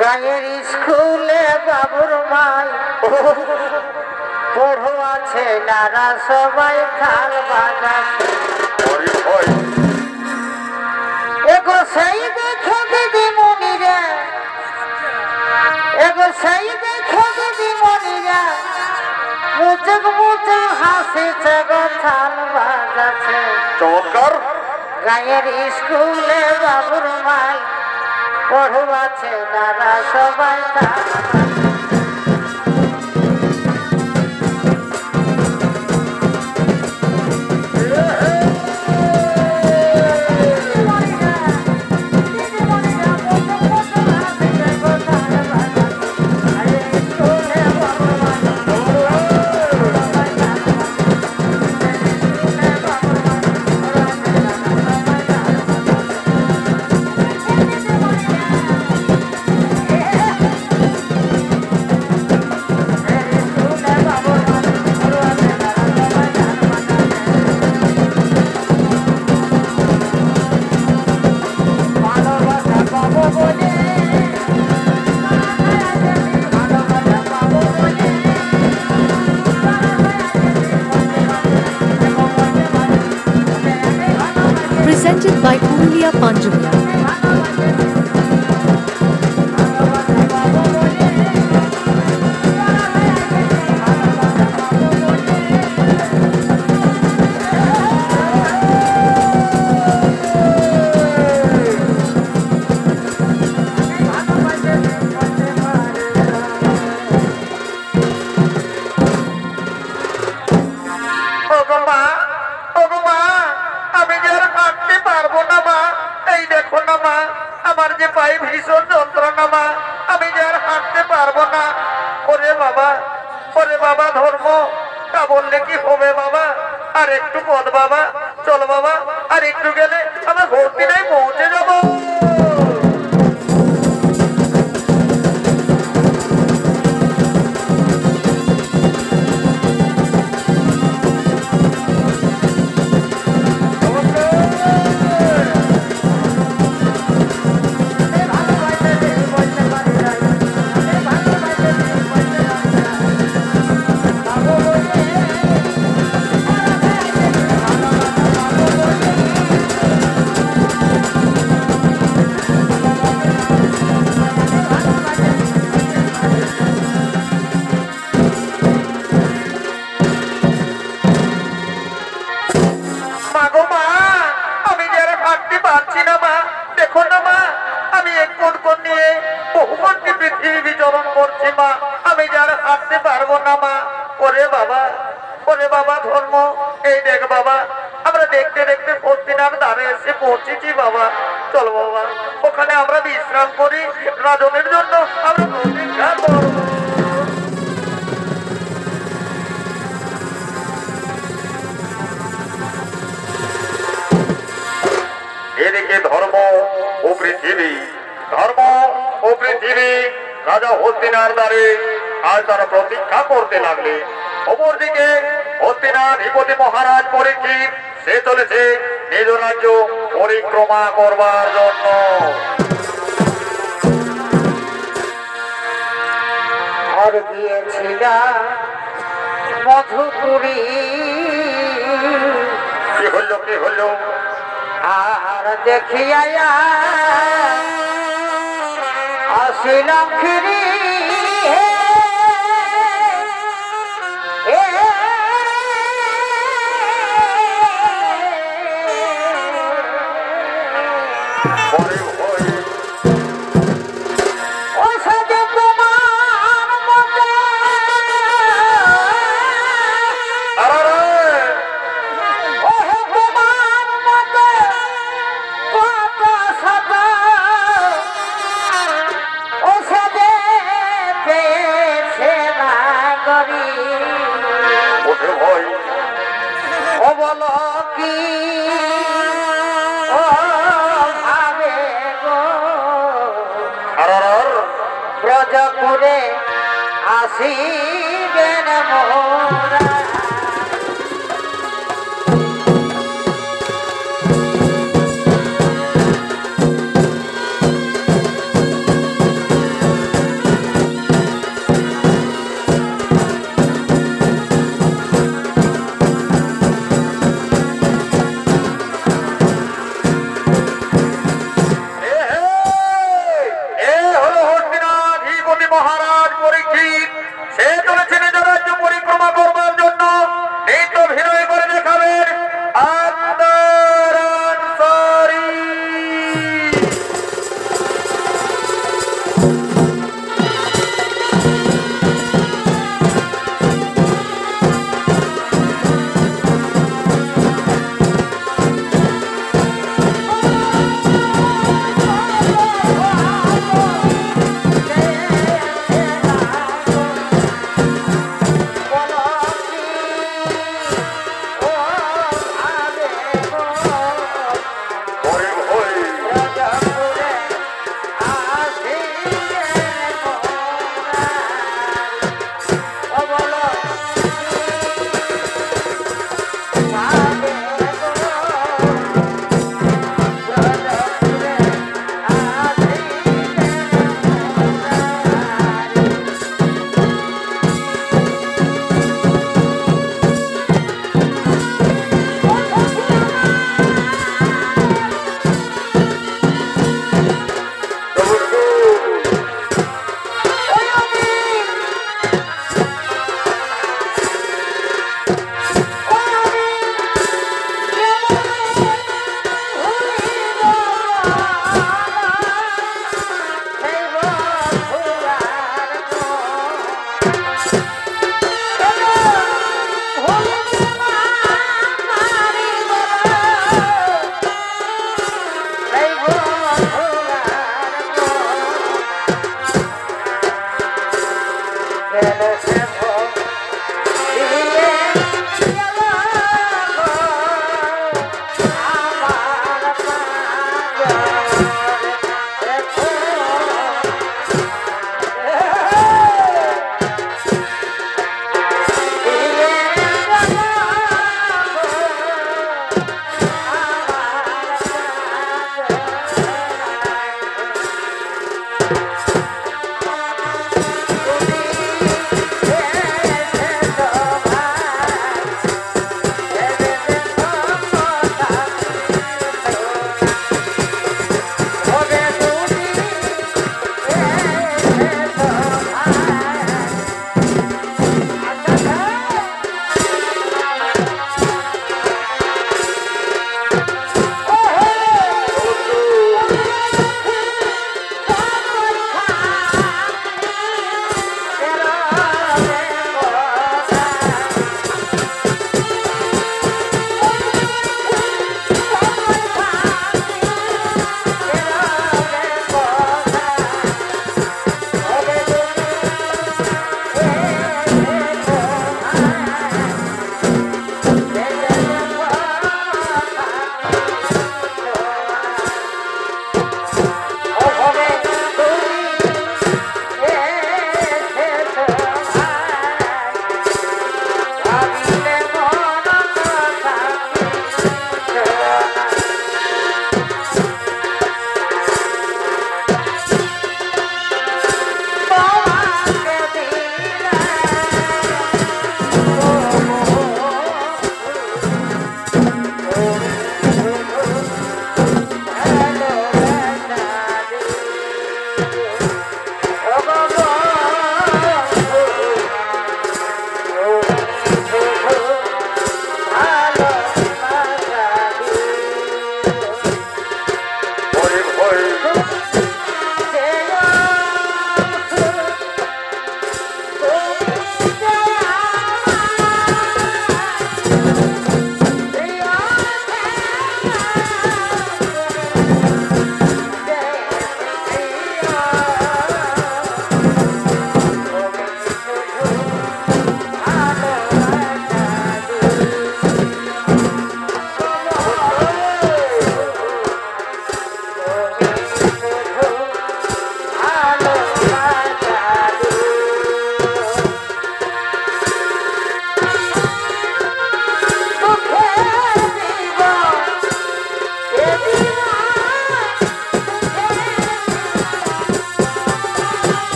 গায়ের স্কুলে বাবুর মাই পড়ো আছে নারা সবাই খাল বাজাচ্ছে এগো সেই দেখে দিদি মনিরা এগো সেই দেখে দিদি মনিরা মুচুক মুচুক হাসিছে গো থাল বাজাচ্ছে চমৎকার। গায়ের স্কুলে বাবুর মাই পড়ো আছে নারা সবাই খাল Presented by Purulia Panjumia. আমার যে পায়ে ভীষণ যন্ত্রণা মা, আমি যে আর হাঁটতে পারবো না। ওরে বাবা ধর্ম, তা বললে কি হবে বাবা? আর একটু পথ বাবা, চল বাবা, আর একটু গেলে আমরা ভর্তি নাই পৌঁছে যাবো। আমি যার হাঁটতে পারবো না মা। ওরে বাবা ধর্ম, এই দেখ বাবা, আমরা দেখতে দেখতে ফস্তিনার ধারে এসে পৌঁছেছি বাবা। চল বাবা, ওখানে আমরা বিশ্রাম করি, রাজনের জন্য আমরা প্রতীক্ষা করব। এদিকে ধর্ম ও পৃথিবী রাজা হস্তিনার দ্বারে আজ তারা প্রতীক্ষা করতে লাগলে। অপরদিকে হস্তিনাধিপতি মহারাজ পরীক্ষিত সে চলেছে নিজ রাজ্য পরিক্রমা করবার জন্য। আর গিয়েছিলাম মধুপুরী, কি হলো আর দেখিয়া আসিলাম ফিরি ব্রজপুরে আসিবেন মোরা। Yeah.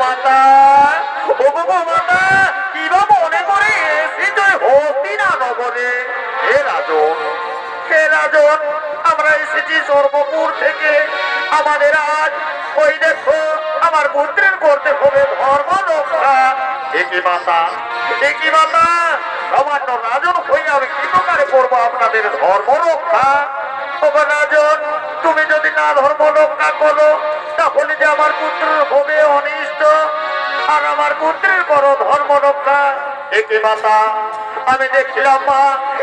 গোমাতা, ও গো গোমাতা, কি বা মনে করে এসেছো হস্তিনা নগরে? হে রাজন, হে রাজন, আমরা এসেছি সর্বপুর থেকে। আমাদের আজ ওই দেখো আমার পুত্রের করতে হবে ধর্ম রক্ষা। একই মাতা, একই মাতা, সামান্য রাজন হয়ে আমি কি প্রকারে করবো আপনাদের ধর্ম রক্ষা? ও গো রাজন, তুমি যদি না ধর্ম রক্ষা করো তাহলে যে আমার পুত্রের হবে অনিষ্ট, আর আমার পুত্রের করো ধর্ম রক্ষা। একই মাতা, আমি দেখছিলাম মা,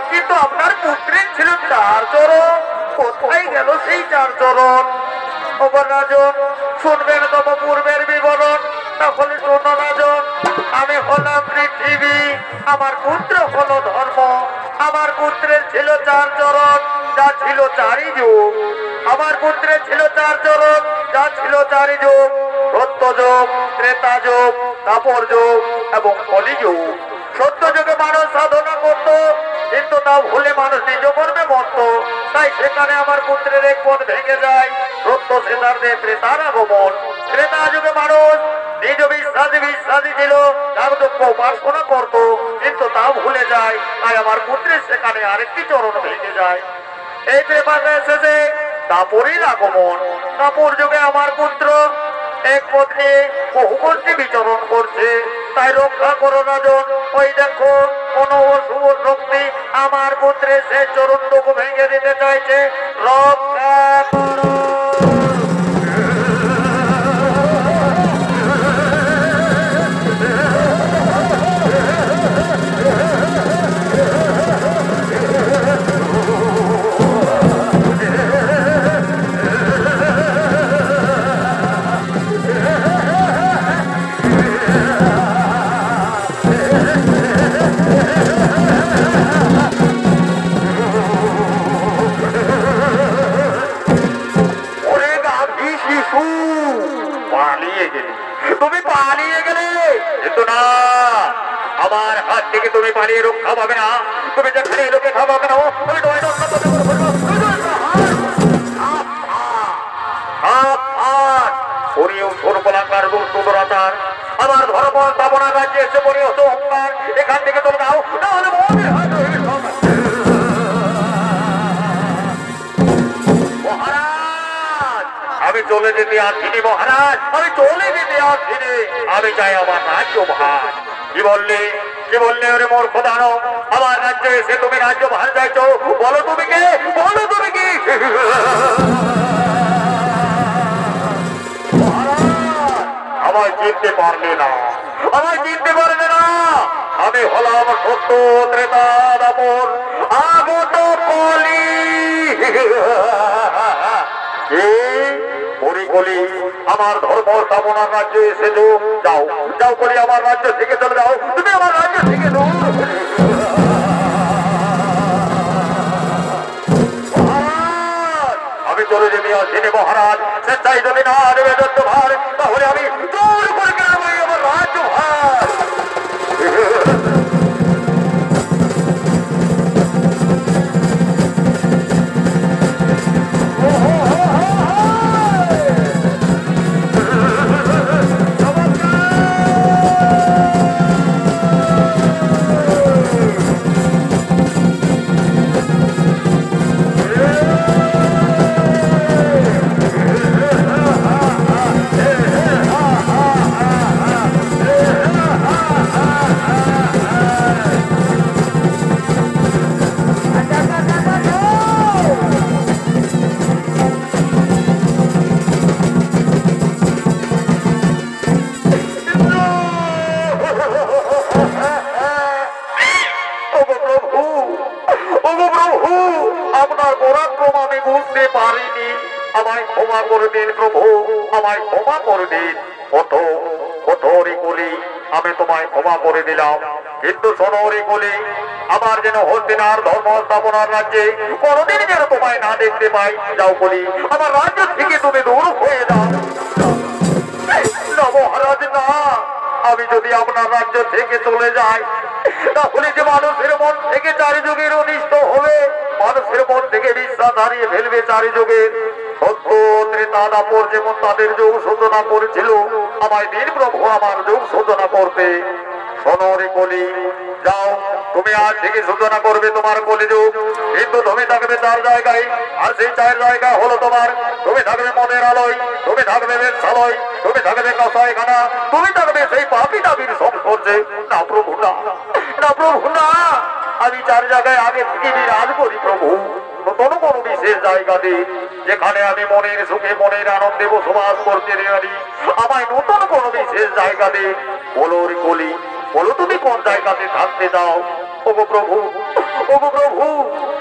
কিন্তু আপনার পুত্রের ছিল 4 চরণ, কোথায় গেল সেই 4 চরণ? ও গো রাজন, শুনবেন তব পূর্বের বিবরণ। তাহলে শোনো রাজন, আমি হলাম পৃথিবী, আমার পুত্র হলো ধর্ম। আমার পুত্রের ছিল 4 চরণ, যা ছিল 4ই যুগ। আমার পুত্রের ছিল 4 চরণ, যা ছিল 4ই যুগ। সত্য যুগ, ত্রেতা যুগ, দাপর যুগ এবং কলি যুগ। সত্য যুগে মানুষ সাধনা করত, কিন্তু তা ভুলে মানুষ নিজ কর্মে মরত। তাই সেখানে আমার পুত্রের এক পথ ভেঙে যায়। সত্য সেতারদের ত্রেতার আগমন। ত্রেতা যুগে মানুষ নিজ বিশ্বাসী ছিল, যাগযজ্ঞ উপাসনা করত, কিন্তু তা ভুলে যায়। তাই আমার পুত্রের সেখানে আরেকটি চরণ ভেঙে যায়। এই ত্রেপাতে এসেছে দাপরের আগমন। দাপর যুগে আমার পুত্র এক পথ নিয়ে বহু গোষ্ঠী বিচরণ করছে। তাই রক্ষা করো রাজন, ওই দেখো কোন অশুভ শক্তি আমার পুত্রের সে চরণটুকু ভেঙে দিতে চাইছে, রক্ষা করো। তুমি পালিয়ে গেলে, কিন্তু না, আমার হাত থেকে তুমি পালিয়ে রক্ষা পাবে না। তুমি যেখানে লোকে খাবো কেন, তুমি আমার ধর্ম স্থাপনা রাজ্যে এসে পড়ে হতো অহংকার। এখান থেকে চলে যাও, তাহলে আমি চলে যেতে আসিনি মহারাজ, আমি চলে যেতে আসিনি। আমি চাই আমার রাজ্য ভার। কি বললে, কি বললে ওরে মোর খোদানো? আমার রাজ্যে এসে তুমি রাজ্য ভার চাইছো? বলো তুমি কে, বলো তুমি কি? আমায় চিনতে পারলে না, আমায় চিনতে পারলে না। আমি হলাম সত্য ত্রেতা দাপর আগত কলি। কলি আমার ধর্ম স্থাপনার রাজ্যে এসেছো। যাও যাও কলি, আমার রাজ্য থেকে চলে যাও, তুমি আমার রাজ্য থেকে আমি চলে যেতে আসিনি মহারাজ। স্বেচ্ছায় যদি না দেবে দত্ত ভার, তাহলে আমি জোর করে কেন আমার রাজ্য ভার। আপনার পরাক্রম আমি বুঝতে পারিনি, আমায় ক্ষমা করে দিন প্রভু, আমায় ক্ষমা করে দিন। কঠোরি কলি, আমি তোমায় ক্ষমা করে দিলাম, কিন্তু সোনরি কলি, আমার যেন হস্তিনার ধর্ম স্থাপনার রাজ্যে কোনদিন যেন তোমায় না দেখতে পাই। যাও কলি, আমার রাজ্য থেকে তুমি দূর হয়ে যাও। মহারাজ না, আমি যদি আপনার রাজ্য থেকে চলে যাই, তাহলে যে মানুষের মন থেকে 4 যুগের অনিষ্ট হবে, মানুষের মন থেকে বিশ্বাস হারিয়ে ফেলবে 4 যুগের। সত্য ত্রেতা দাপর যেমন তাদের যুগ সূচনা করেছিল, আমায় দিন প্রভু আমার যুগ সূচনা করতে। শোনো রে কলি, যাও তুমি আজ থেকে সূচনা করবে তোমার কলিযুগ, কিন্তু তুমি থাকবে তার জায়গায়, আর সেই চায়ের জায়গা হলো তোমার। তুমি থাকবে মদের আলোয়, তুমি থাকবে বেশালয়, তুমি থাকবে কসাইখানা, তুমি থাকবে সেই পাপী দাবির সংস্পর্শে। না প্রভু না, না প্রভু না, আমি চার জায়গায় আগে থেকে বিরাজ করি প্রভু। নতুন কোনো বিশেষ জায়গা দিই যেখানে আমি মনের সুখে মনের আনন্দে বসবাস করতে পারি। আমায় নতুন কোনো বিশেষ জায়গা দিই। বলো রে কলি, বলো তুমি কোন জায়গাতে থাকতে চাও। ওগো প্রভু, ওগো প্রভু,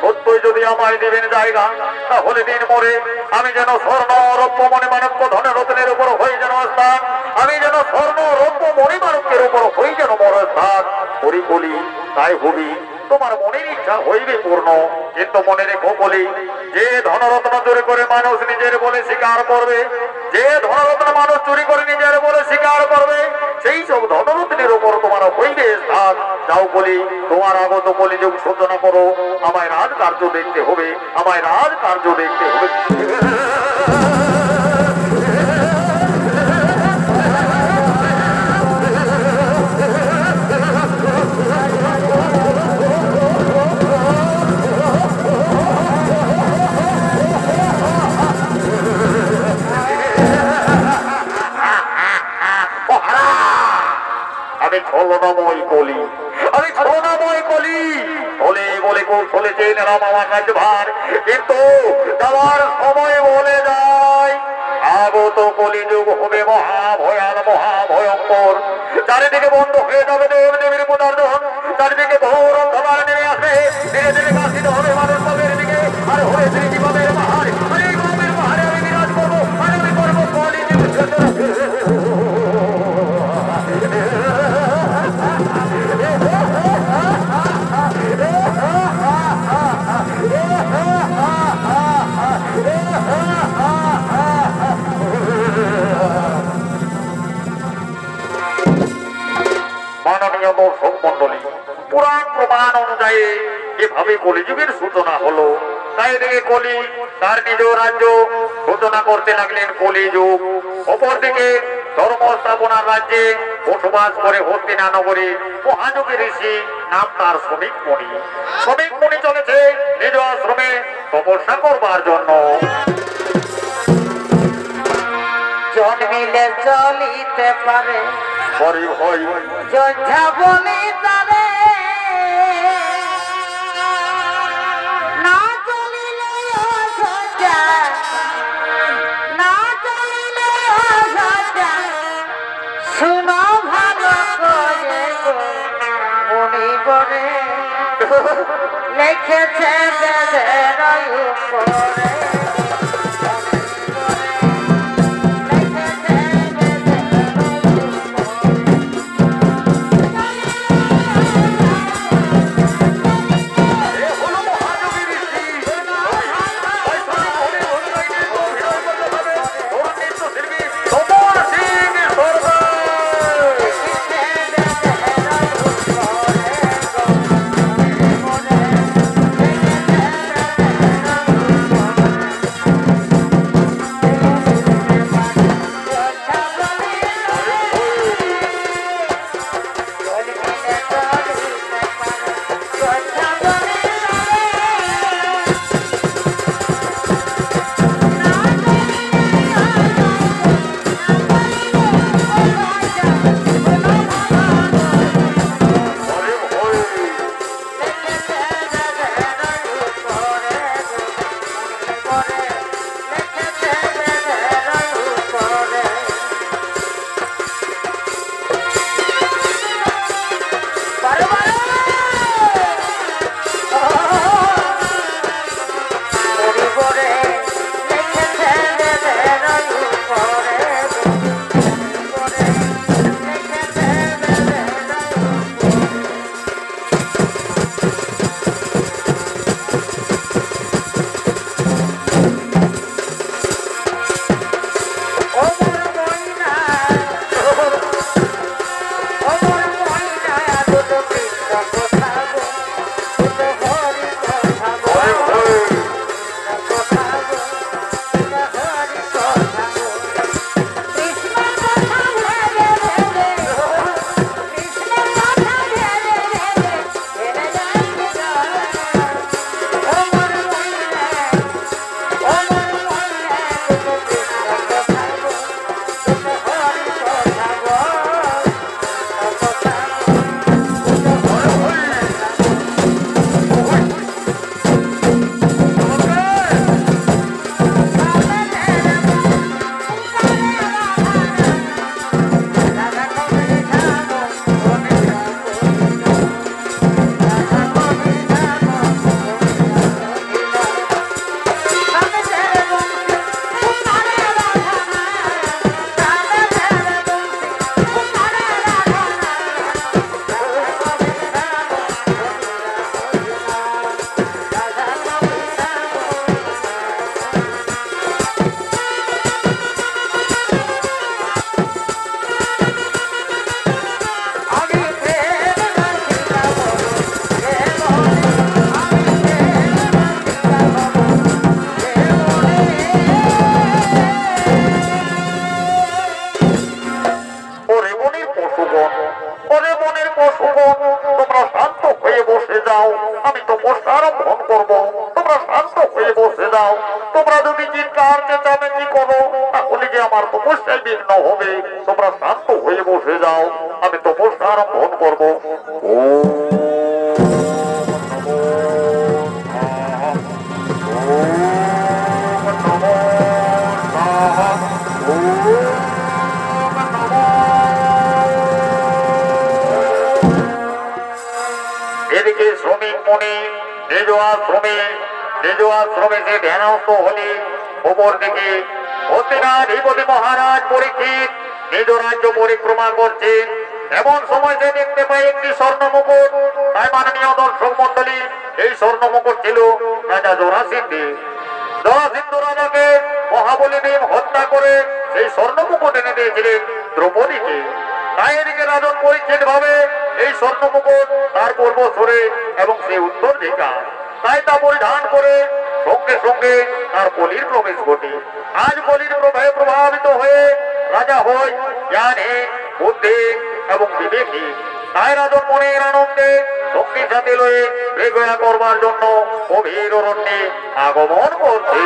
সত্যই যদি আমায় দিবেন জায়গা, তাহলে দিন মরে আমি যেন স্বর্ণ রৌপ্য মণিমাণিক্য ধনে রত্নের উপর হয়ে যেন স্থান, আমি যেন স্বর্ণ রৌপ্য মণিমাণিক্যের উপর হয়ে যেন মোর স্থান। করি কলি, তাই হবি, তোমার মনের ইচ্ছা হইবে পূর্ণ। কিন্তু মনে রেখো বলি, যে ধনরত্ন চুরি করে মানুষ নিজের বলে স্বীকার করবে, যে ধনরত্ন মানুষ চুরি করে নিজের বলে স্বীকার করবে, সেই সব ধনরত্নের উপর তোমার হইবে স্থান। যাও বলি, তোমার আগত বলি যুগ সূচনা করো। আমায় রাজ কার্য দেখতে হবে, আমায় রাজ কার্য দেখতে হবে। আমি ছলনাময় কলি, আমি ছলনাময় কলি, বলে বলে কৌশলে চেয়ে নিলাম আমার রাজ্যভার, কিন্তু যাওয়ার সময় বলে যায় আগত কলিযুগ হবে মহাভয়ান মহাভয়ঙ্কর। চারিদিকে বন্ধ হয়ে যাবে দেব দেবীর পদার্থন, চারিদিকে ঘোর অন্ধকার নেমে আসবে, ধীরে ধীরে কাশিত হবে মানুষ পাবের দিকে, আর হয়েছে জীবনের পাহাড়। আর এই গমের পাহাড়ে আমি বিরাজ করবো, আর আমি করবো কলিযুগ। মাননীয় দর্শক মন্ডলী, পুরাণ প্রমাণ অনুযায়ী এভাবে কলিযুগের সূচনা হলো। তাই দিকে কলি তার নিজ রাজ্য সূচনা করতে লাগলেন কলিযুগ। অপরদিকে ধর্ম স্থাপনার রাজ্যে বসবাস করে হস্তিনা নগরী মহাযোগী ঋষি, নাম তার শ্রমিক মুনি। শ্রমিক মুনি চলেছে নিজ আশ্রমে তপস্যা করবার জন্য। জন্মিলে চলিতে পারে হরি হরি যোদ্ধা বলি তারে, না চলিলে অযোধ্যা, না চলিলে অযোধ্যা। শুনো ভালো করে গো মনি বনে, লিখেছে বেদের উপরে। যাও। তোমরা যদি চিৎকার চেঁচামেচি করো তাহলে যে আমার তপস্যায় বিঘ্ন হবে। তোমরা শান্ত হয়ে বসে যাও, আমি তপস্যা আরম্ভ করবো। এদিকে শ্রমিক মনে নিজ আশ্রমে যে ধ্যানস্থ হলে, ওপর দিকে অধিপতি মহারাজ পরীক্ষিত নিজ রাজ্য পরিক্রমা করছেন। এমন সময় সে দেখতে পায় একটি স্বর্ণ মুকুট। তাই মাননীয় দর্শক মন্ডলী, এই স্বর্ণ মুকুট ছিল রাজা জরাসিন্ধু রাজাকে মহাবলী ভীম হত্যা করে সেই স্বর্ণ মুকুট এনে দিয়েছিলেন দ্রৌপদীকে। তাই এদিকে রাজন পরীক্ষিত ভাবে এই স্বর্ণ মুকুট তার পূর্বসূরে এবং সেই উত্তর দিকা, তাই তা পরিধান করে সঙ্গে সঙ্গে তার বলির প্রবেশ ঘটে। আজ বলির প্রভাবে প্রভাবিত হয়ে রাজা হয় জ্ঞানে, বুদ্ধি এবং বিবেকী। তাই রাজন মনের আনন্দে শক্তি সাথে লয়ে বেগয়া করবার জন্য গভীর অরণ্যে আগমন করছে।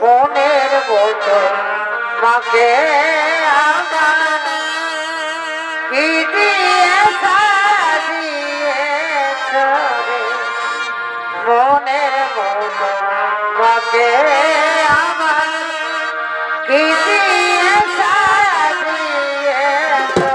মনের বচন মাকে আমার কি দিয়ে সাজিয়েছ রে, মনের বচন মাকে আমার কি দিয়ে সাজিয়েছ রে।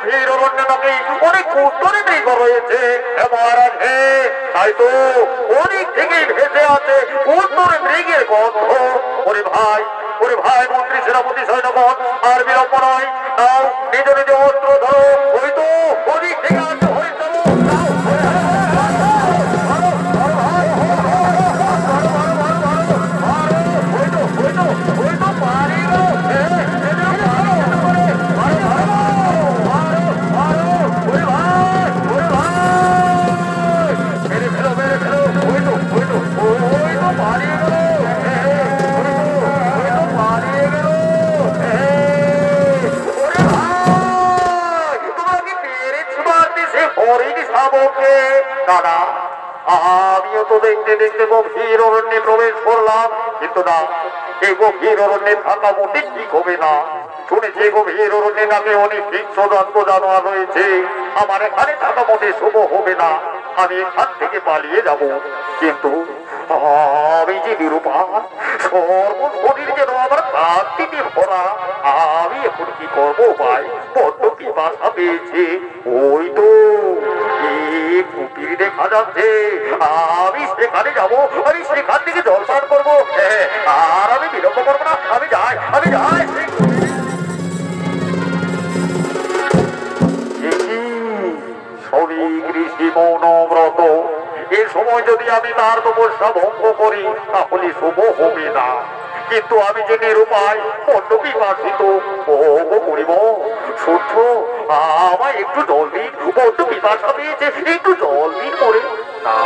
গভীর অরণ্যে নাকি অনেক উত্তরে মৃগ রয়েছে। মহারাজ হে, তাই তো অনেক থেকেই ভেসে আছে উত্তরে মৃগের গন্ধ। ওরে ভাই মন্ত্রী সেনাপতি সৈন্যগণ, আর বিলম্ব নয়, তাও নিজ নিজ অস্ত্র ধরো। ওই তো অনেক থেকে আছে হরিণ। দাদা, আমিও তো দেখতে দেখতে গভীর অরণ্যে প্রবেশ করলাম, কিন্তু না, এই গভীর অরণ্যে থাকা মোটে ঠিক হবে না। শুনেছি গভীর অরণ্যে নাকি অনেক হিংস্র জানোয়ার রয়েছে। আমার এখানে থাকা মোটে শুভ হবে না। আমি এখান থেকে পালিয়ে যাব, কিন্তু আমি যে নিরুপায়, সর্বশরীর যেন আমার ক্লান্তিতে ভরা। আমি এখন কি করবো ভাই? বড্ড পিপাসা পেয়েছে। ওই তো কুটির দেখা যাচ্ছে, আমি সেখানে যাবো, আমি সেখান থেকে জলপান করবো। আর আমি বিলম্ব করবো না, আমি যাই। শরীর ঋষি মৌনব্রত, এ সময় যদি আমি তার তপস্যা ভঙ্গ করি তাহলে শুভ হবে না। কিন্তু আমি যে নিরুপায়, বড্ড পিপাসিত। ও করিব সূর্য, আমায় একটু জল দিন, বড্ড পিপাসা পেয়েছে, একটু জল দিন করে। না,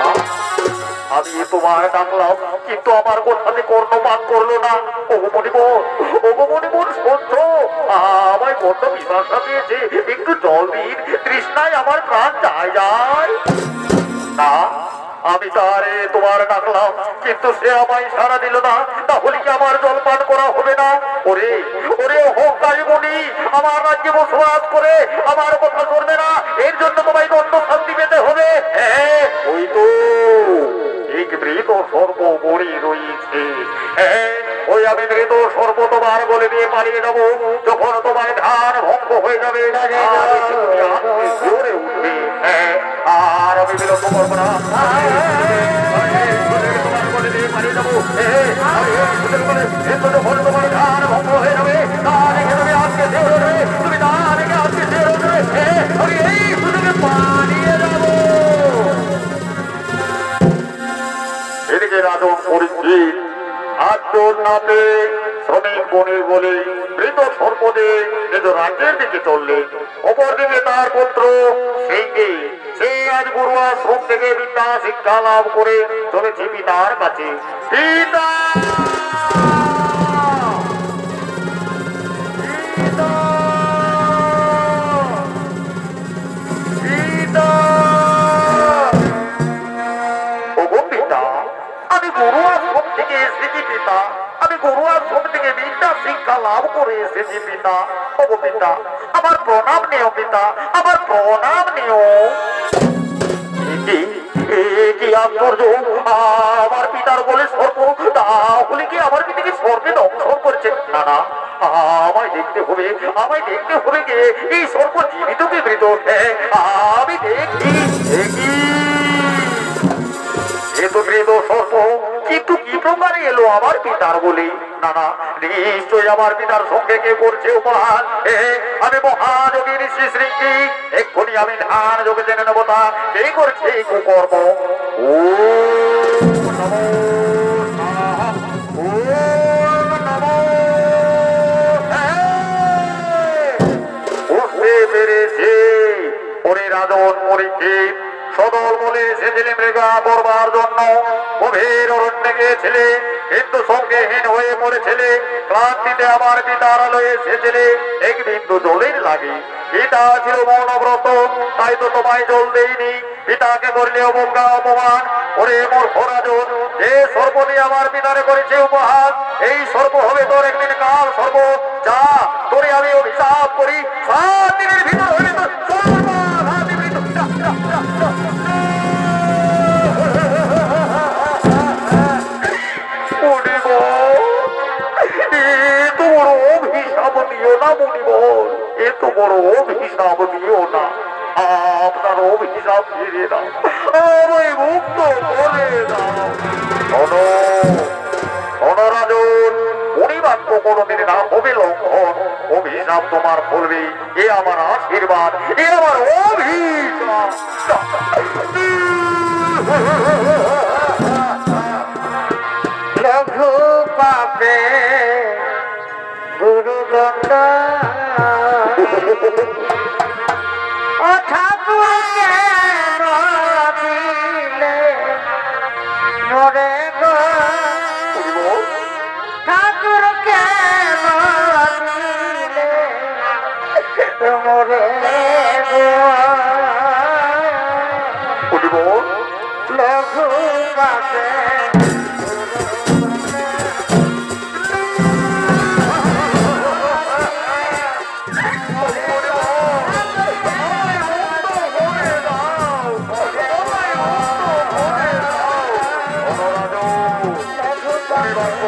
আমি তোমার ডাকলাম, কিন্তু আমার কথাতে কর্ণপাত করলো না। ওগো মণিবর সূর্য, আমায় বড্ড পিপাসা পেয়েছে, একটু জল দিন, তৃষ্ণায় আমার প্রাণ যায়। না, আমি তারে তোমার ডাকলাম, কিন্তু সে আমায় সাড়া দিল না। তাহলে কি আমার জলপান করা হবে না? ওরে অহংকারী মুনি, আমার রাজ্যে বসবাস করে আমার কথা শুনবে না, এর জন্য তোমায় দণ্ড শাস্তি পেতে হবে। ওই তো এক মৃত সর্ব মরে রয়েছে। ওই আমি মৃত সর্ব তোমার বলে দিয়ে পালিয়ে যাবো। যখন তোমার ধ্যান ভঙ্গ হয়ে যাবে, জোরে উঠবে। আর আমি বিলম্ব করবো না, তোমার ধ্যান ভঙ্গ হয়ে যাবে। তুমি তা রেখে আজকে আমি এই সুযোগে পালিয়ে যাবো। এদিকে রাজন পরিচিত আটজন নামে শ্রমিক বণিক বলে মৃত সর্পদে নিজ রাজ্যের দিকে চললেন। অপরদিকে তার পুত্র সিংহে, সে আজ গুরু আশ্রম থেকে বিদ্যা শিক্ষা লাভ করে চলেছে পিতার কাছে। পিতা আমি গুরু আশ্রম থেকে এসেছি পিতা, আমি গুরু আশ্রম থেকে বিদ্যা শিক্ষা লাভ করে এসেছি পিতা। ওগো পিতা, আমার প্রণাম নিও পিতা, আমার প্রণাম নিও। কি আশ্চর্য, আমার পিতার বলে সর্প, তাহলে কি আমার পিতাকে সর্পে দংশন করেছে? না, আমায় দেখতে হবে গে এই সর্প জীবিত কি মৃত। আমি দেখি মৃত সর্প, কিন্তু কি প্রকারে এলো আমার পিতার বলে? না, নিশ্চয়ই আমার পিতার সঙ্গে কে করছে উপহার। আমি মহাযোগী ঋষি শৃঙ্গি, এক্ষুনি আমি ধ্যান যোগে জেনে নেবো তা কে করছে এই কুকর্ম। বুঝতে পেরেছে, ওরে রাজন পরীক্ষিত, সদল বলে এসেছিলে মৃগা করবার জন্য, গভীর অরণ্যে গিয়েছিলে, কিন্তু সঙ্গেহীন হয়ে পড়েছিলে। ক্লান্তিতে আমার পিতার আলোয় এসেছিলে এক বিন্দু জলের লাগে। পিতা ছিল মৌনব্রত, তাই তো তোমায় জল দেইনি। পিতাকে করলে অবজ্ঞা অপমান। ওরে মূর্খ রাজন, যে সর্প দিয়ে আমার পিতারে করেছে উপহার, এই সর্প হবে তোর একদিন কাল সর্প। যা, তোরে আমি অভিশাপ করি, 7 দিনের ভিতর হলে তো এত বড় অভিশাপ দিও আপনার অভিশাপ ফিরিয়ে দাও, আমায় মুক্ত করে দাও। শোনো শোনো রাজন, পরিবাক্য কোনোদিন না হবে লঙ্ঘন, অভিশাপ তোমার ফলবে, এ আমার আশীর্বাদ, এ আমার অভিশাপ। লঘু পাপে গুরুদণ্ড ও ঠাকুরকে দিলে নরে গো, ঠাকুরকে দিলে মরে গো, লঘু পাপে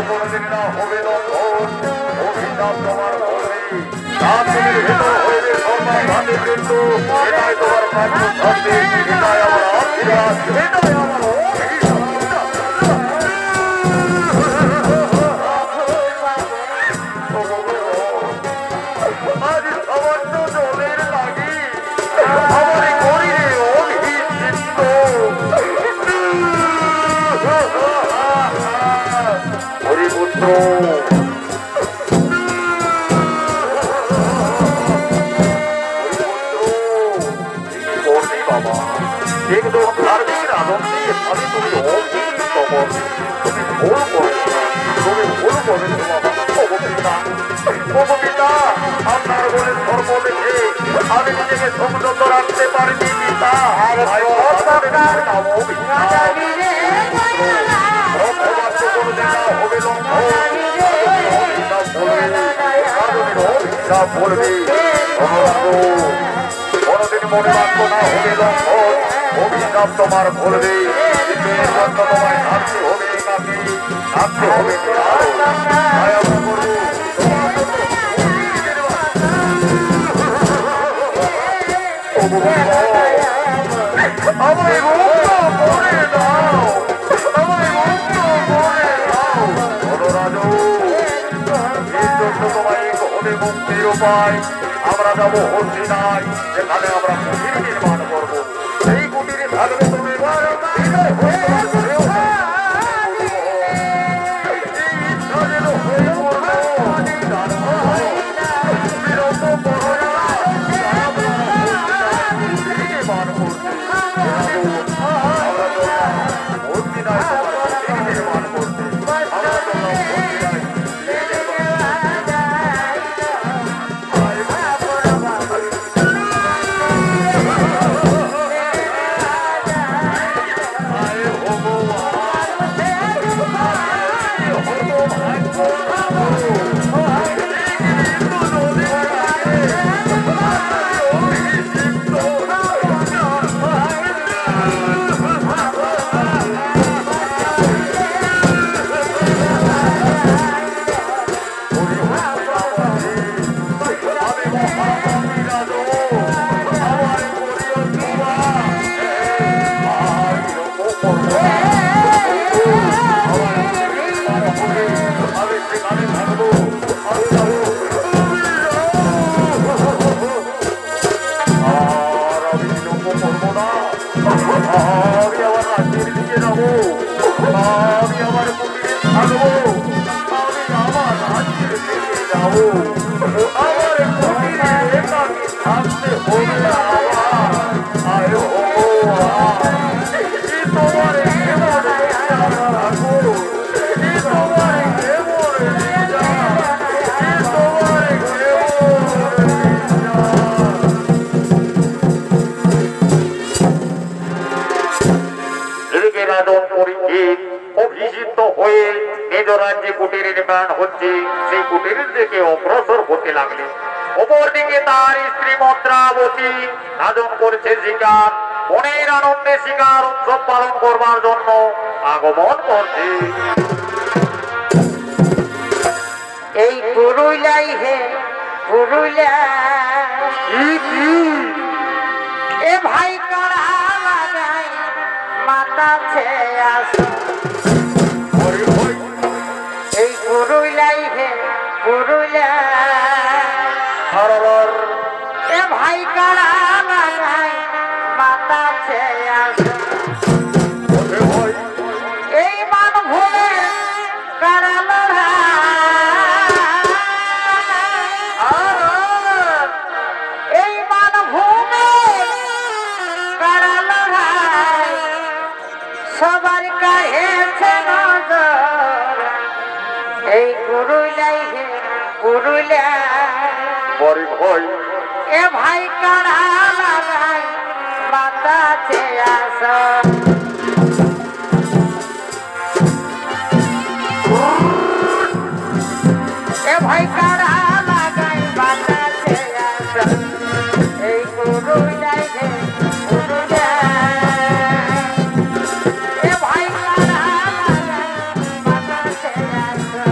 কোনোদিন না হবে লঙ্ঘন, অভিশাপ তোমার ফলবে, রাজনীতির ভেতর হইবে সর্বাঘাতে কিন্তু, এটাই তোমার কার্য থাকবে, এটাই আমার আশীর্বাদ, এটাই আমার আজ সামান্য জলের লাগি আমার গরিবে অভিষিক্ত হরিপুত্র। বাবা একদম ধার্মিক রাজন দিয়ে আমি তুমি অভিযুক্ত করবে, তুমি ভুল করেছো, তুমি ভুল করেছো বাবা। পিতা, আপনার বলে ধর্ম দেখে আমি নিজেকে সংযত রাখতে পারিনি পিতা। হবে অভিশাপ বলবে, কোনদিন মনে রাখবো না হবে লঙ্ঘন, অভিশাপ তোমার বলবে, কিন্তু এর জন্য তোমায় থাকতে হবে নাকি থাকতে হবে আমায় মুক্ত করে দাও, আমায় মুক্ত করে দাও। রাজু, এর জন্য তোমায় হবে মুক্তির উপায়। আমরা যাবো হচ্ছি নাই, যেখানে আমরা কুটির নির্মাণ করবো, সেই কুটিরে থাকবে তুমি আমি আমার রাজ্যের দিকে যাবো, আমি আমার কুটিরে থাকবো, আমি আমার রাজ্যের দিকে যাবো, আমার কুটিরে একাকি থাকতে হবে আমার। আয় তোমার কেমন রাখো, তোমার কেমন তোমার অভিষিক্ত হয়ে নিজ রাজ্যে কুটির নির্মাণ হচ্ছে, সেই কুটিরের দিকে অগ্রসর হতে লাগলে অপরদিকে তার স্ত্রী মন্ত্রাবতী সাধন করছে শিকার, মনের আনন্দে শিকার উৎসব পালন করবার জন্য আগমন করছে। এই পুরুলাই হে পুরুলা এ ভাই কাড়া লাগাই মাথা ছেয়ে আসো ওরে ভাই এই পুরুলাই হে পুরুলিয়া হরর এ ভাই কাড়া লাগাই মাথা ছেয়ে আসো ওরে ভাই এই মান ভুলে কাড়া লড়াই এই মান ভুলে কাড়া লড়াই সবার কাছে নজর এই পুরুলাই হে পুরুলিয়া ওরে ভাই এ ভাই কাড়া লাগাই মাথা ছেয়ে আসো এ ভাই কাড়া লাগাই মাথা ছেয়ে আসো এই পুরুলিয়ায় হে পুরুলিয়া এ ভাই কাড়া লাগাই মাথা ছেয়ে আসো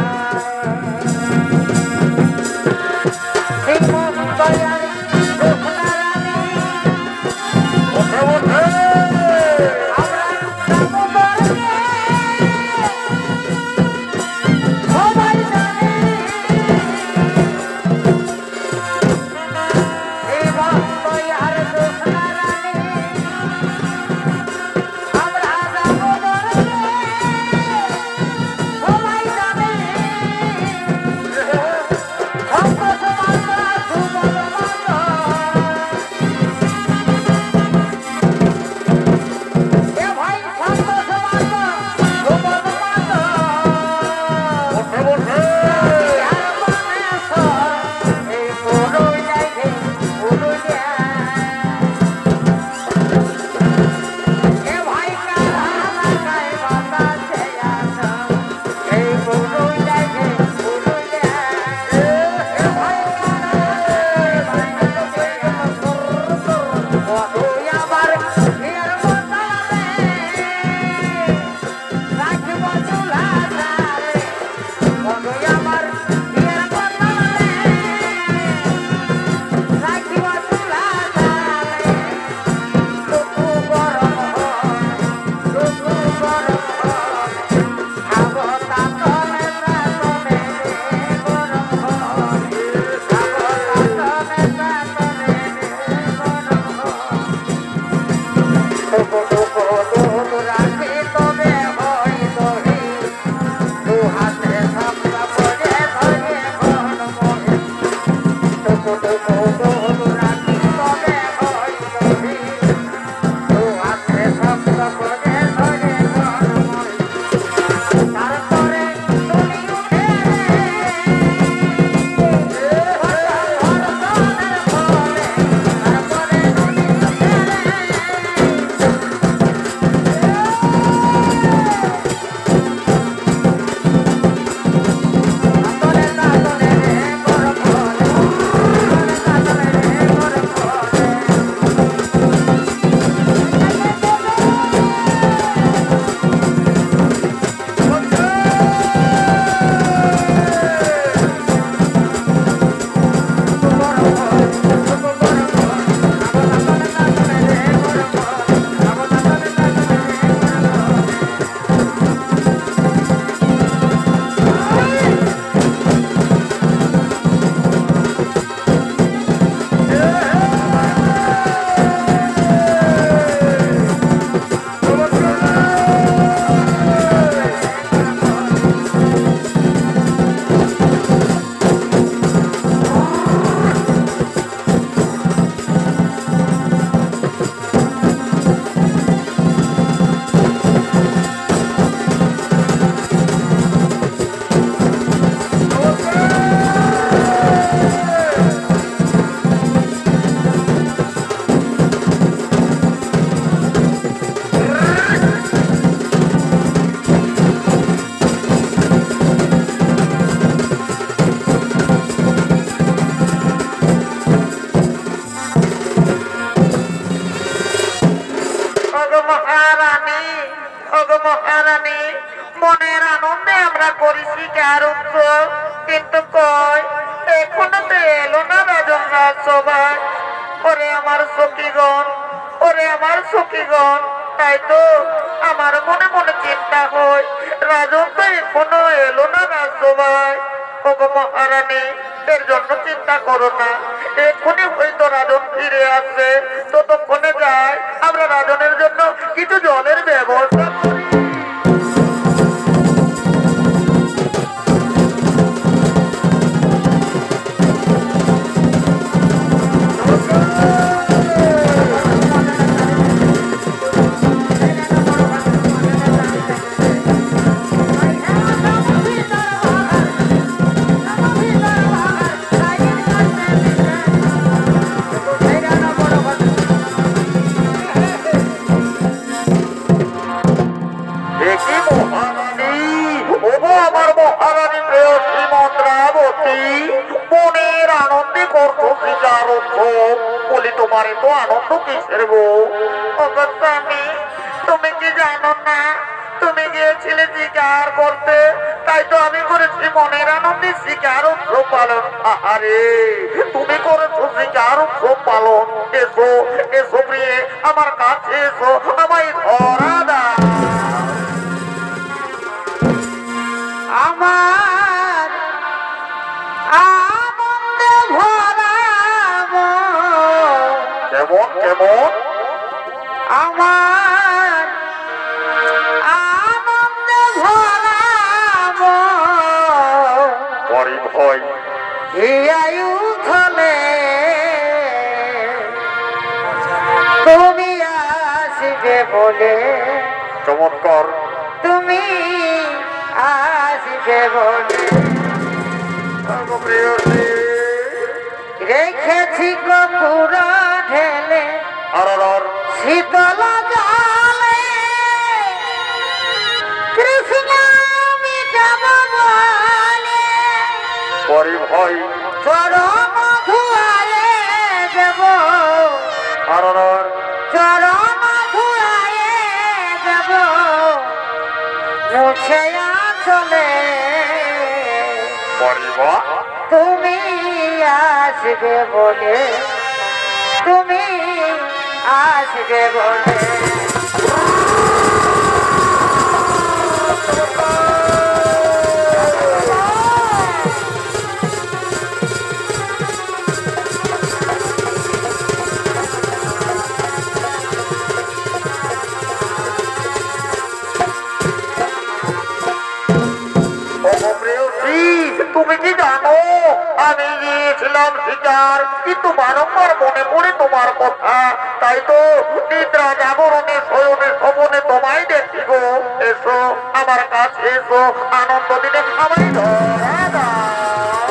হিমন্তয়ার রূপনারায়ণী ওঠে ওঠে আমরা দামোদরকে সবাই জানে হিমন্তয়ার রূপনারায়ণী আমরা দামোদরকে সবাই জানে সন্তোষ মাতা সুবল মাতা এ ভাই সন্তোষ মাতা সুবল মাতা ওঠে ওঠে আর বানেশ্বর এই পুরুলিয়ায় হে পুরুলিয়া এ ভাই কাড়া লাগাই মাথা ছেয়ে আসো এই পুরুলিয়ায় হে পুরুলিয়া এ ভাই কাড়া লাগাই মাথা ছেয়ে আসো ও তুই আমার হিয়ার বদলে রাখব চুলা ধারে ও তুই আমার হিয়ার বদলে রাখব চুলা ধারে টুকু গরম টুকু গরম খাবো তাতনে তাতনে গরম খাবো তাতনে তাতনে গরম টুকু রাখি তবে হয় দহি দু হাতে সামলা পড়ে ধরে ঘন মহে টুকু রাখি তবে হয় দহি দু হাতে সামলা পড়ে ধরে ঘন মহে তারপরে তুলি উঠে তারপরে তুলি উঠে মহারানী মনের আনন্দে আমরা করেছি কারুক্ষ কিন্তু কয় এখনো তো এলো না রাজনরাজ সভায় ওরে আমার সখীগণ ওরে আমার সখীগণ, তাই তো আমার মনে মনে চিন্তা হয়, রাজন তো এখনো এলো না রাজসভায়। ওগো মহারানী, এর জন্য চিন্তা করো না, এক্ষুনি হয়তো রাজন ফিরে আসবে। ততক্ষণে যায় আমরা রাজনের জন্য কিছু জলের ব্যবস্থা করি। তোমার তো আনন্দ কিসের গো? স্বামী, তুমি কি জানো না, তুমি গিয়েছিলে শিকার করতে, তাই তো আমি করেছি মনের আনন্দে শিকার উৎসব পালন। আরে তুমি করেছো শিকার উৎসব পালন। এসো এসো প্রিয়ে, আমার কাছে এসো, আমায় ধরা দাও। আমার আনন্দে ভরাব, কেমন কেমন আমার আনন্দে ভরাব, পরি ভয় এই আয়ু ধলে তুমি আসবে বলে, চমৎকার। তুমি আসবে বলে রেখেছি কপুর ঢেলে শীতল জলে, কৃষ্ণ মিটাব বলে পরি ভয় চরম ধুয়ায়ে দেব, চরম ধুয়ায়ে দেব, মুছে চলে পরিবা তুমি আসবে বলে, তুমি আসবে বলে। তুমি কি জানো, আমি গিয়েছিলাম শিকার, কিন্তু বারংবার মনে পড়ে তোমার কথা, তাই তো নিদ্রা জাগরণে শয়নে স্বপনে তোমায় দেখি গো। এসো আমার কাছে এসো, আনন্দ দিনে আমায় ধরা দাও।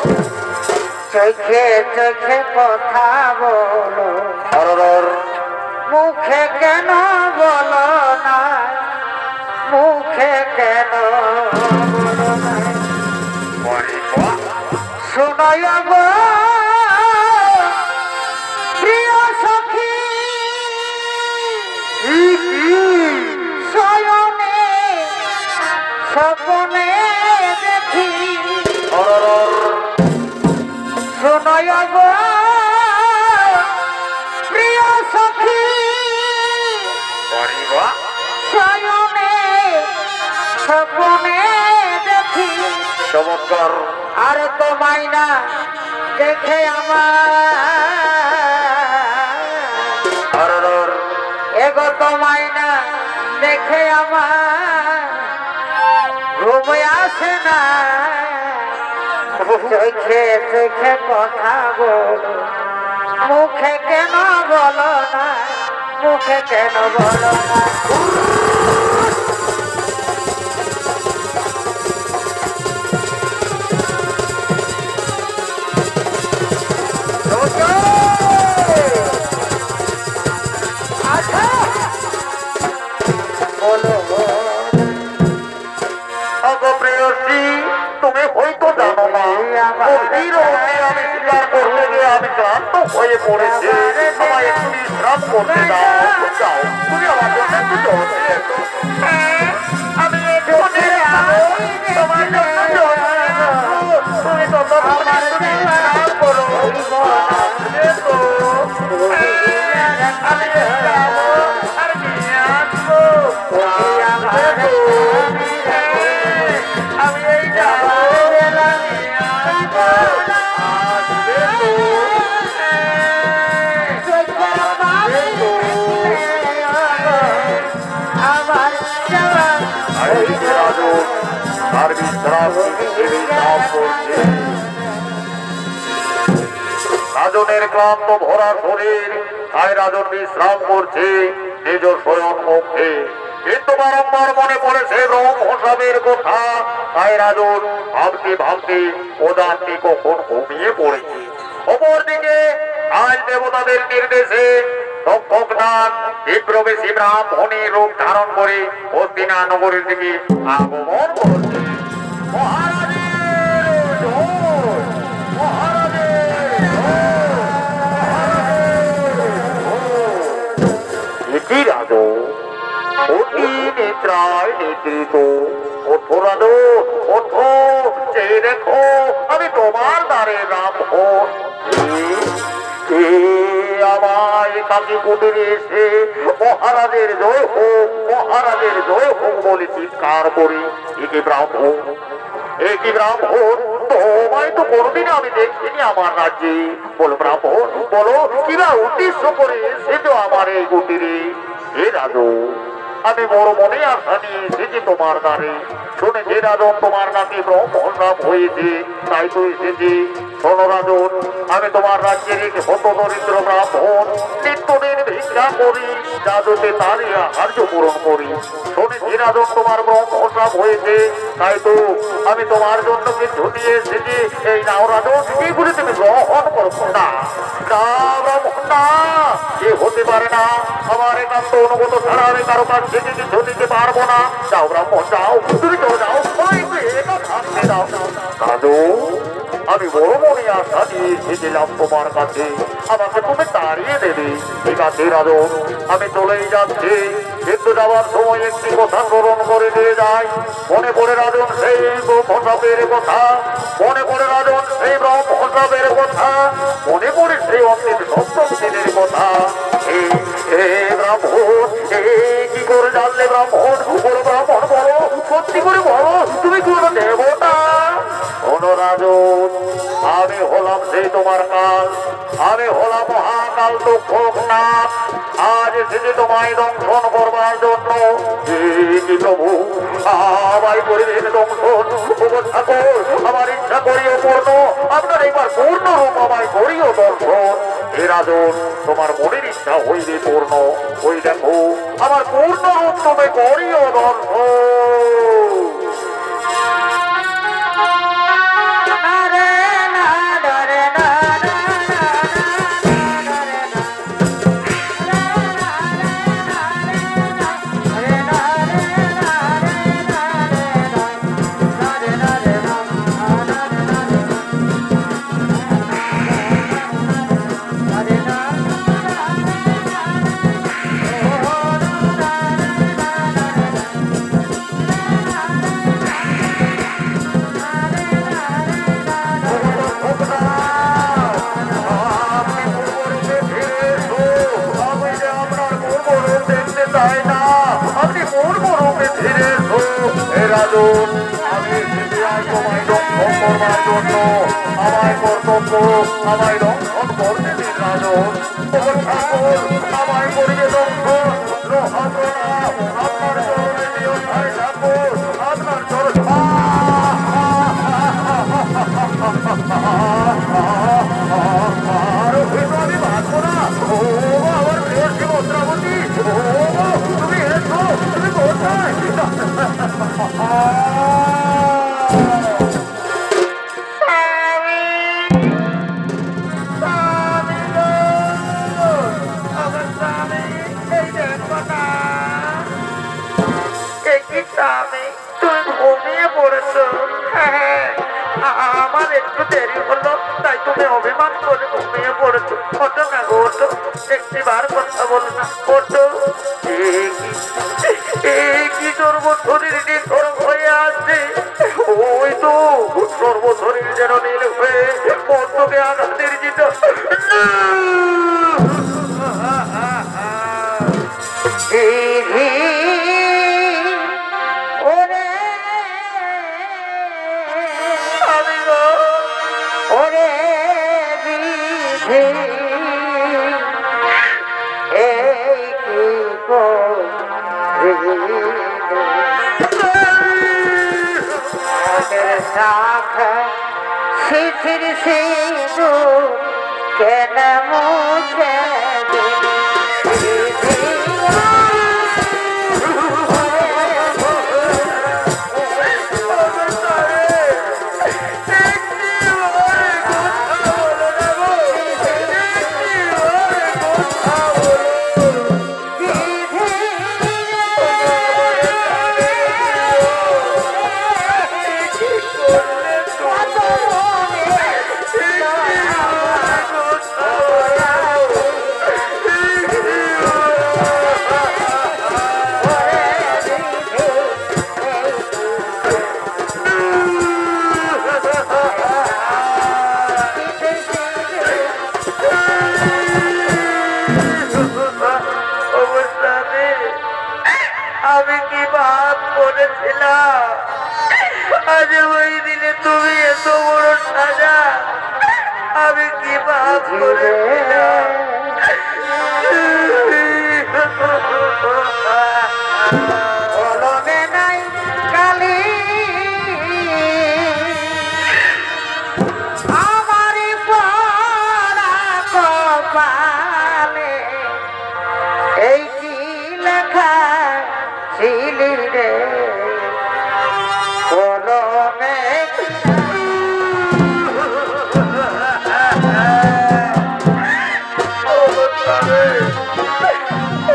চোখে চোখে কথা বলো, মুখে কেন বলো না, মুখে কেন বলো না, শোনাই গো প্রিয় সখী, শয়নে স্বপ্নে দেখি, শোনাই গো প্রিয় সখী, শয়নে স্বপ্নে দেখি, চমৎকার। আর তো মাইনা দেখে আমার, এগো তো মাইনা দেখে আমার ঘুম আসে না, চোখে চোখে কথা বলো, মুখে কেন বলো না, মুখে কেন বলো না। তুমি হয়তো জানো না, আমি স্বীকার করতে গিয়ে আমি ক্লান্ত হয়ে পড়েছি, আমায় একটু বিশ্রাম করতে দাও। যাও, তুমি আমার জন্য একটু জল দিয়ে এসো। আমি তোমার জন্য জল নিয়ে আসবো। তুমি ততক্ষণ একটু বিশ্রাম করো। এসো, আমি যাবো। এই যে রাজন আর বিশ্রাম বিশ্রাম করছে। রাজনের ক্লান্ত ভরা শরীর, তাই রাজন বিশ্রাম করছে নিজ শয়ন কক্ষে। কিন্তু বারংবার মনে পড়েছে ব্রহ্মসাবের কথা, তাই রাজন ভাবতে ভাবতে ওদানটি কখন ঘুমিয়ে পড়েছে। অপরদিকে আজ দেবতাদের নির্দেশে তক্ষকনাথ বিপ্রবেশী ব্রাহ্মণের রূপ ধারণ করে হস্তিনা নগরীর দিকে আগমন করছে। মহারাজের জয়! মহারাজের জয়! এটি রাজন অতি নেত্রায় নেতৃত্ব। ওঠো রাজন, ওঠো, চেয়ে দেখো আমি তোমার দ্বারে ব্রাহ্মণ। আমায় কাকি কুটিরে এসে মহারাজের জয় হোক, মহারাজের জয় হোক বলে চিৎকার করি। একে ব্রাহ্মণ, একই ব্রাহ্মণ, তোমায় তো কোনদিন আমি দেখিনি আমার রাজ্যে। বলো ব্রাহ্মণ, বলো কিবা উদ্দেশ্য করে এসেছো আমার এই কুটিরে? হে রাজন, আমি বড় মনে আশা নিয়ে এসেছি তোমার দ্বারে। শুনেছি রাজন তোমার নাকি ব্রাহ্মণ নাম হয়েছে, তাই তো এসেছি। শোনো রাজন, আমি তোমার রাজ্যের এক হত দরিদ্র ব্রাহ্মণ, নিত্যদিন ভিক্ষা করি, যাদতে তারই আহার্য পূরণ করি। শুনেছি রাজন তোমার ব্রাহ্মণ নাম হয়েছে, তাই তো আমি তোমার জন্য কিছু নিয়ে এসেছি। এই নাও রাজন, এগুলি তুমি গ্রহণ করবো না। না ব্রাহ্মণ না, এ হতে পারে না। আমার একান্ত অনুগত ছাড়া আমি কারো কাছ থেকে কিছু দিতে পারবো না। যাও ব্রাহ্মণ যাও, তুমি চলে যাও, এটা থাকতে দাও। দাদু, আমি বড় মনে আশা দিয়ে এসেছিলাম তোমার কাছে, আমাকে তুমি তাড়িয়ে দেবে। ঠিক আছে রাজন, আমি চলেই যাচ্ছি, কিন্তু যাওয়ার সময় একটি কথা স্মরণ করে দিয়ে যাই। মনে পড়ে রাজন সেই ব্রহ্মসাপের কথা, মনে পড়ে রাজন সেই ব্রহ্মসাপের কথা, মনে পড়ে সেই অন্তিম সপ্তম দিনের কথা। ব্রাহ্মণ, কি করে জানলে ব্রাহ্মণ? বলো ব্রাহ্মণ, বলো, সত্যি করে বলো, তুমি কোন দেবতা? শোনো রাজন, আমি হলাম সেই তোমার কাল, আমি হলাম মহাকাল তক্ষকনাথ। আজ এসেছি তোমায় দংশন করবার জন্য। কি প্রভু, আমায় করিবেন দংশন? ঠাকুর, আমার ইচ্ছা করিও পূর্ণ, আপনার একবার পূর্ণ রূপ আমায় করিও দর্শন। হে রাজন, তোমার মনের ইচ্ছা হইবে পূর্ণ, ওই দেখো আমার পূর্ণ রূপ তুমি করিও দর্শন। আমি এসেছি আজ তোমায় দংশন করবার জন্য, আমায় কর্তব্য, আমায় দংশন করতে দিন রাজন। ঠাকুর, আমায় করিবে দংশন, আপনার চরণে দিও ঠাই ঠাকুর, আপনার চরণ। আমি বাঁচবো না। ও আমার প্রিয় শিবদ্রাবতী, ও তুমি এসো, তুমি কোথায়? আমার একটু দেরি হলো, তাই তুমি অভিমান করে ঘুমিয়ে পড়েছো। ওঠো না গো, ওঠো, একটিবার কথা বলো না, ওঠো। কি সর্বশরীর নির্ভর হয়ে আছে, ওই তো সর্বশরীর যেন নীল হয়ে মস্তকে আঘাতের জিত। মনের শাখ শিথির সিঁদুর কেন মুছে আমি কি বাদ করেছিলাম আজ ওই দিনে তুমি এত বড় সাজা আমি কি বাদ করেছিলাম কলমে নাই কালি আমারি পড়া কপালে এই কি লেখা ছিলি রে কলমে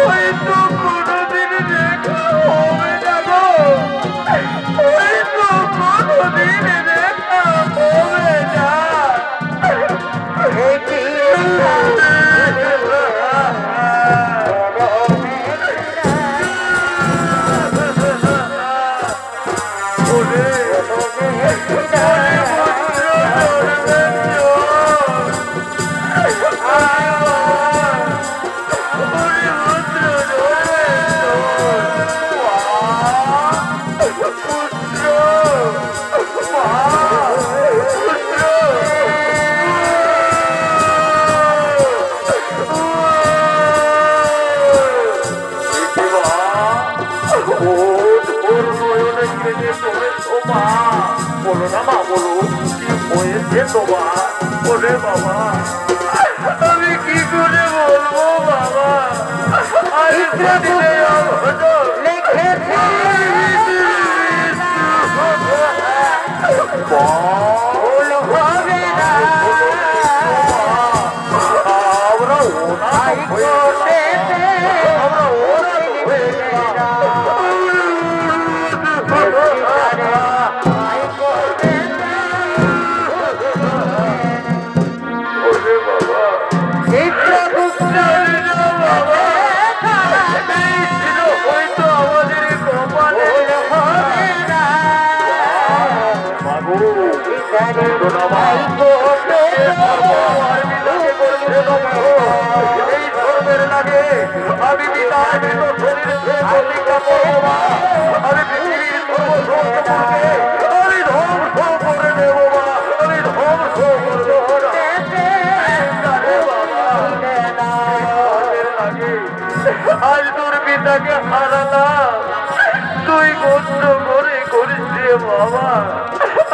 ওই তো কোনোদিন দেখা হবে না গো ওই তো কোনোদিন দেখা হবে না এই কি বলো না মা বলো কি হয়েছে তোমার ওরে বাবা আমি কি করে বলবো বাবা আমি বিদায় আমি পৃথিবীর আমি ধ্বংস করে দেব আমি ধ্বংস আজ তোর পিতাকে হারালাম তুই কষ্ট করে করিস রে বাবা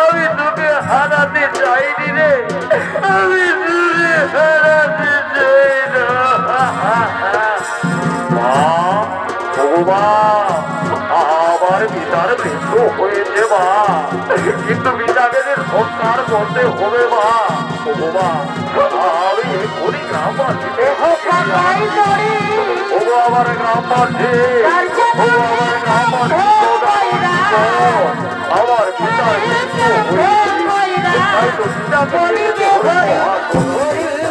আমি তোকে হারাতে চাইনি রে আমি তোকে হারাতে চাই না ভগবান আমার পিতার মৃত্যু হয়েছে মা কিন্তু পিতাকে সংস্কার করতে হবে মা ভগবান আমি এখনই গ্রামবাসীতে আমার গ্রামবাসী আমার গ্রামবাসী আমার পিতার মৃত্যু হয়েছে তাই তো পিতাকে আমার পিতাকে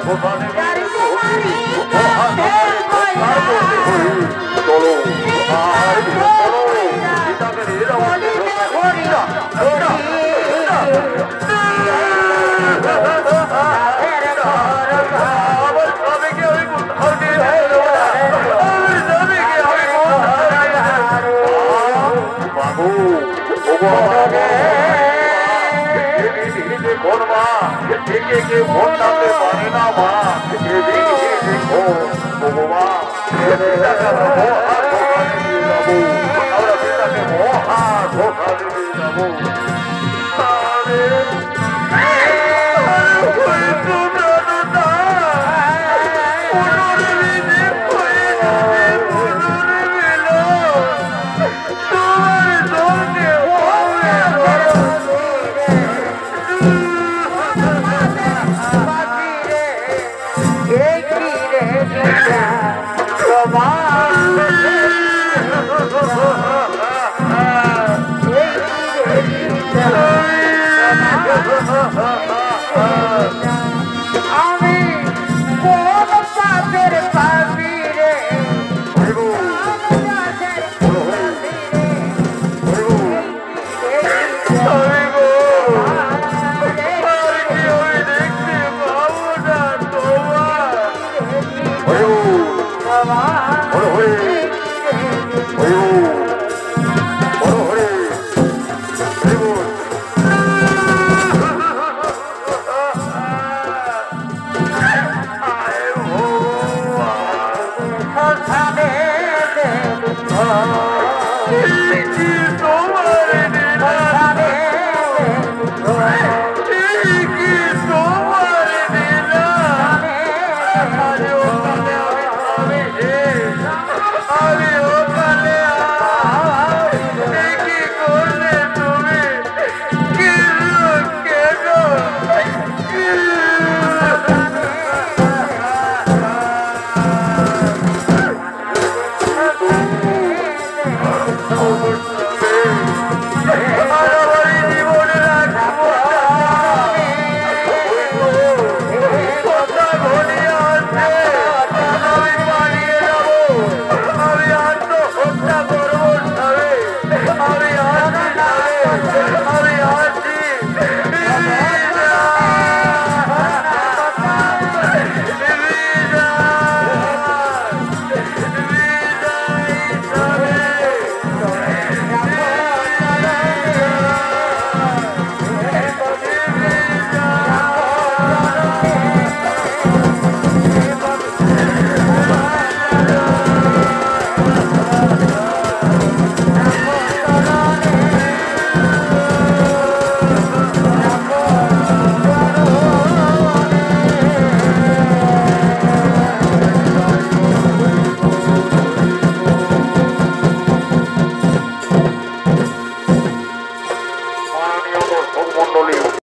শোষণে চলো আর চলো পিতাকে নিয়ে যাওয়া একে কে ভোট নামতে পারে না মা এদিকে দেখো ভগবান মহা ধোকা দিয়ে যাবো আমরা পিতাকে মহা ধোকা দিয়ে যাবো আরে আমি কোন পাপের পাপি রে তোমার